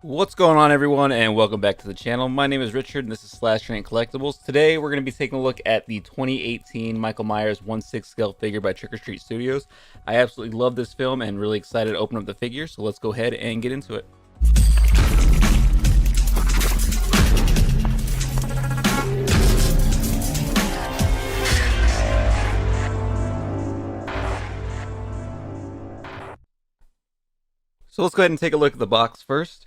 What's going on, everyone, and welcome back to the channel. My name is Richard and this is Slash Train Collectibles. Today we're going to be taking a look at the 2018 Michael Myers 1/6 scale figure by Trick or Treat Studios. I absolutely love this film and really excited to open up the figure, so let's go ahead and get into it. So let's go ahead and take a look at the box first.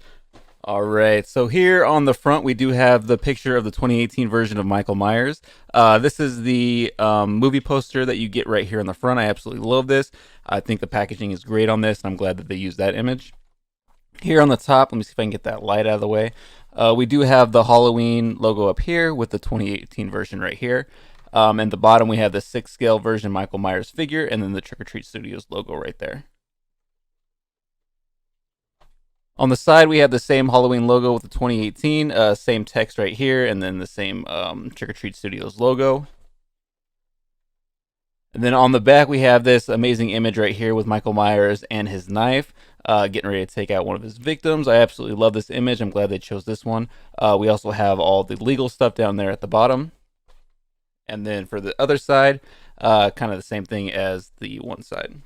All right, so here on the front, we do have the picture of the 2018 version of Michael Myers. This is the movie poster that you get right here on the front. I absolutely love this. I think the packaging is great on this, and I'm glad that they used that image. Here on the top, let me see if I can get that light out of the way. We do have the Halloween logo up here with the 2018 version right here. And the bottom, we have the 6 scale version Michael Myers figure, and then the Trick or Treat Studios logo right there. On the side, we have the same Halloween logo with the 2018, same text right here, and then the same Trick or Treat Studios logo. And then on the back, we have this amazing image right here with Michael Myers and his knife, getting ready to take out one of his victims. I absolutely love this image. I'm glad they chose this one. We also have all the legal stuff down there at the bottom. And then for the other side, kind of the same thing as the one side.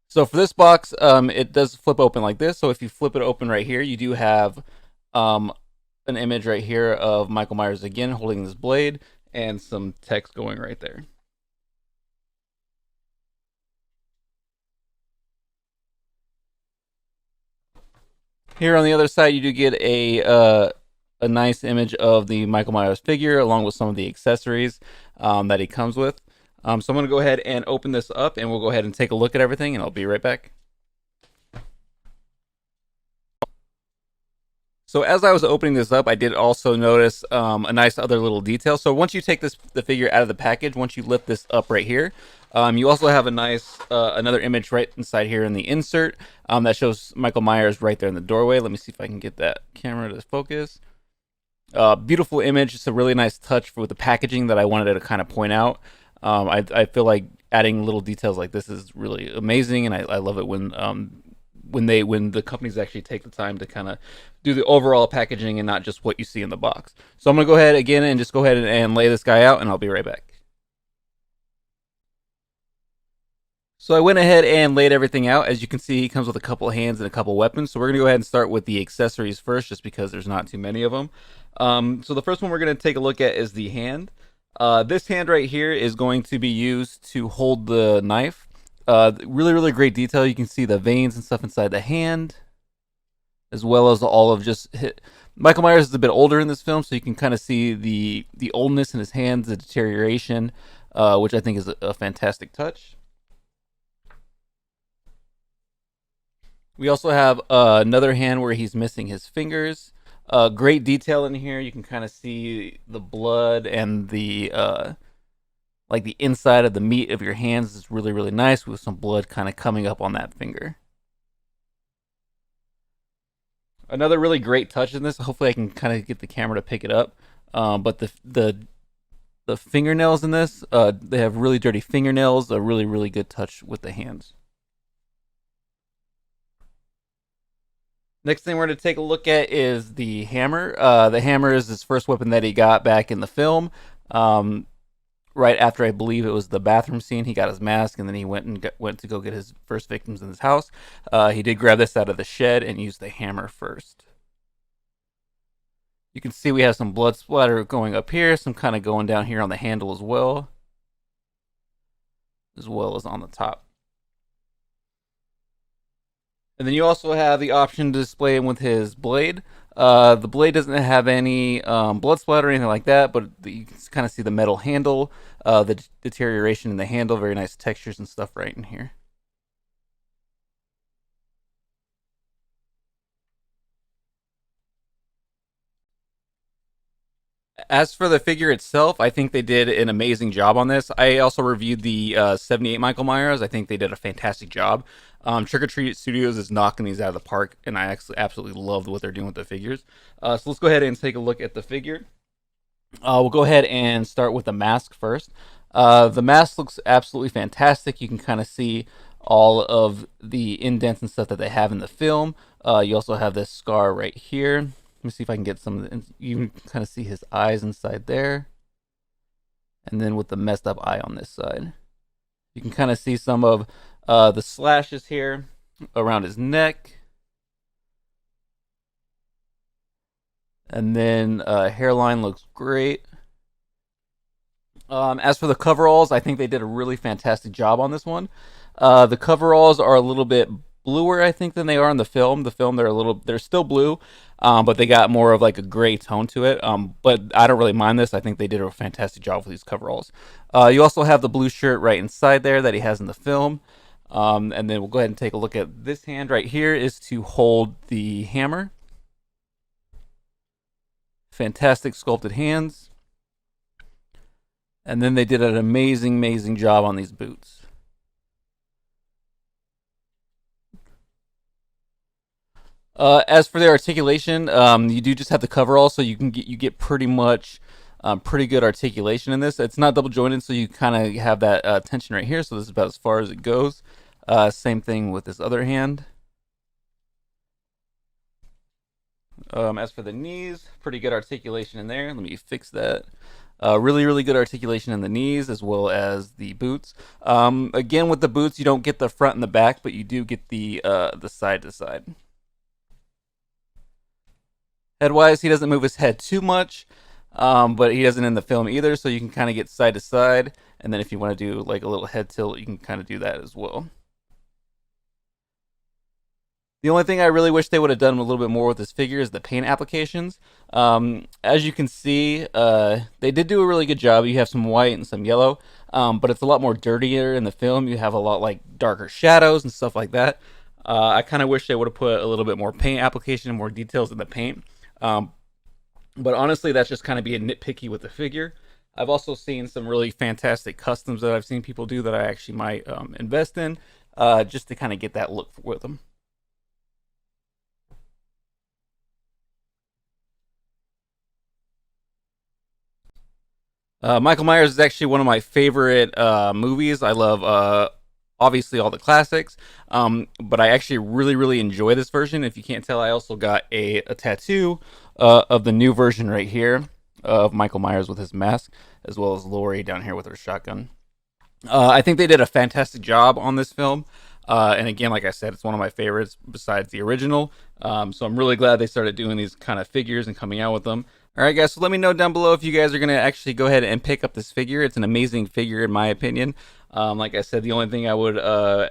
So for this box, it does flip open like this. So if you flip it open right here, you do have an image right here of Michael Myers again holding this blade and some text going right there. Here on the other side, you do get a nice image of the Michael Myers figure along with some of the accessories that he comes with. So I'm going to go ahead and open this up, and we'll go ahead and take a look at everything, and I'll be right back. So as I was opening this up, I did also notice a nice other little detail. So once you take the figure out of the package, once you lift this up right here, you also have a nice another image right inside here in the insert that shows Michael Myers right there in the doorway. Let me see if I can get that camera to focus. Beautiful image. It's a really nice touch with the packaging that I wanted to kind of point out. I feel like adding little details like this is really amazing, and I love it when the companies actually take the time to kind of do the overall packaging and not just what you see in the box. So I'm gonna go ahead again and just go ahead and lay this guy out, and I'll be right back. So I went ahead and laid everything out. As you can see, he comes with a couple hands and a couple weapons. So we're gonna go ahead and start with the accessories first, just because there's not too many of them. So the first one we're gonna take a look at is the hand. This hand right here is going to be used to hold the knife. Really great detail. You can see the veins and stuff inside the hand, as well as all of Michael Myers is a bit older in this film, so you can kind of see the oldness in his hands, the deterioration, which I think is a fantastic touch. We also have another hand where he's missing his fingers. Great detail in here. You can kind of see the blood and the like the inside of the meat of your hands is really nice, with some blood kind of coming up on that finger. Another really great touch in this. Hopefully, I can kind of get the camera to pick it up. But the fingernails in this, they have really dirty fingernails. A really good touch with the hands. Next thing we're going to take a look at is the hammer. The hammer is his first weapon that he got back in the film. Right after, I believe it was the bathroom scene, he got his mask, and then he went to go get his first victims in his house. He did grab this out of the shed and use the hammer first. You can see we have some blood splatter going up here, some kind of going down here on the handle as well as on the top. And then you also have the option to display him with his blade. The blade doesn't have any blood splatter or anything like that, but you can kind of see the metal handle, the deterioration in the handle, very nice textures and stuff right in here. As for the figure itself, I think they did an amazing job on this. I also reviewed the 78 Michael Myers. I think they did a fantastic job. Trick or Treat Studios is knocking these out of the park, and I actually absolutely loved what they're doing with the figures. So let's go ahead and take a look at the figure. We'll go ahead and start with the mask first. The mask looks absolutely fantastic. You can kind of see all of the indents and stuff that they have in the film. You also have this scar right here. Let me see if I can get some of the, you can kind of see his eyes inside there. And then with the messed up eye on this side. You can kind of see some of the slashes here around his neck. And then hairline looks great. As for the coveralls, I think they did a really fantastic job on this one. The coveralls are a little bit bluer, I think, than they are in the film. The film, they're still blue, but they got more of like a gray tone to it. But I don't really mind this. I think they did a fantastic job with these coveralls. You also have the blue shirt right inside there that he has in the film. And then we'll go ahead and take a look at this hand right here is to hold the hammer. Fantastic sculpted hands. And then they did an amazing job on these boots. As for their articulation, you do just have the coverall, so you get pretty much pretty good articulation in this. It's not double jointed, so you kind of have that tension right here. So this is about as far as it goes. Same thing with this other hand. As for the knees, pretty good articulation in there. Let me fix that. Really good articulation in the knees as well as the boots. Again, with the boots, you don't get the front and the back, but you do get the side to side. Head-wise, he doesn't move his head too much, but he doesn't in the film either, so you can kind of get side to side, and then if you want to do like a little head tilt, you can kind of do that as well. The only thing I really wish they would have done a little bit more with this figure is the paint applications. As you can see, they did do a really good job. You have some white and some yellow, but it's a lot more dirtier in the film. You have a lot like darker shadows and stuff like that. I kind of wish they would have put a little bit more paint application and more details in the paint. But honestly, that's just kind of being nitpicky with the figure. I've also seen some really fantastic customs that I've seen people do that I actually might invest in, just to kind of get that look with them. Michael Myers is actually one of my favorite movies. I love obviously all the classics, but I actually really enjoy this version. If you can't tell, I also got a tattoo of the new version right here of Michael Myers with his mask, as well as Laurie down here with her shotgun. I think they did a fantastic job on this film. And again, like I said, it's one of my favorites besides the original. So I'm really glad they started doing these kind of figures and coming out with them. All right, guys, so let me know down below if you guys are going to actually go ahead and pick up this figure. It's an amazing figure in my opinion. Like I said, the only thing I would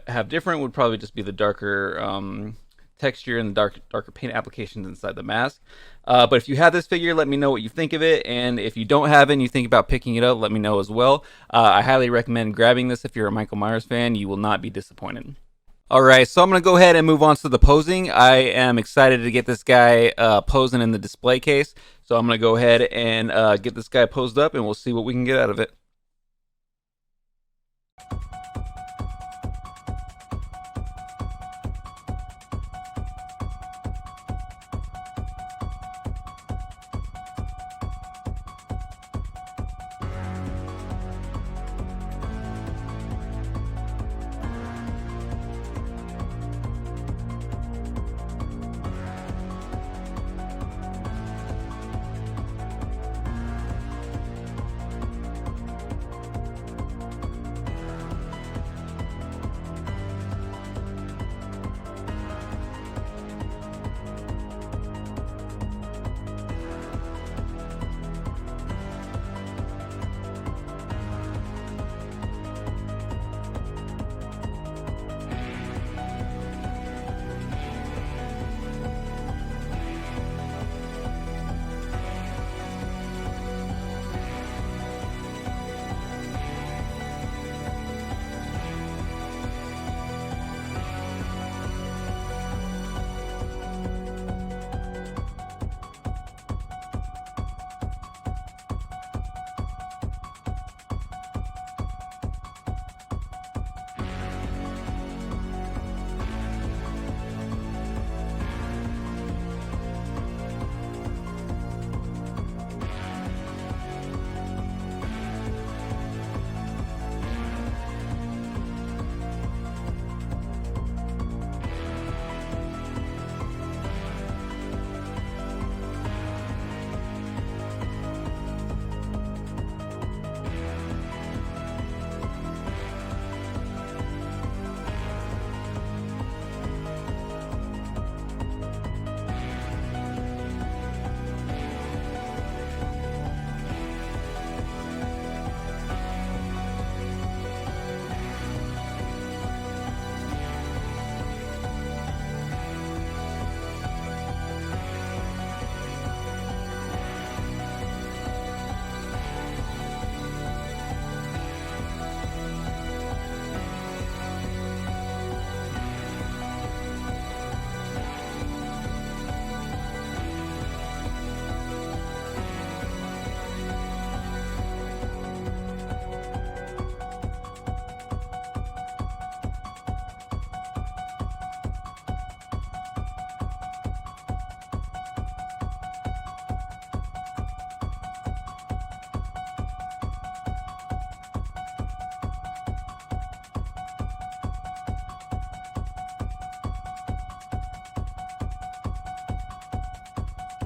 have different would probably just be the darker texture and the darker paint applications inside the mask. But if you have this figure, let me know what you think of it. And if you don't have it and you think about picking it up, let me know as well. I highly recommend grabbing this if you're a Michael Myers fan. You will not be disappointed. All right, so I'm going to go ahead and move on to the posing. I am excited to get this guy posing in the display case. So I'm going to go ahead and get this guy posed up, and we'll see what we can get out of it.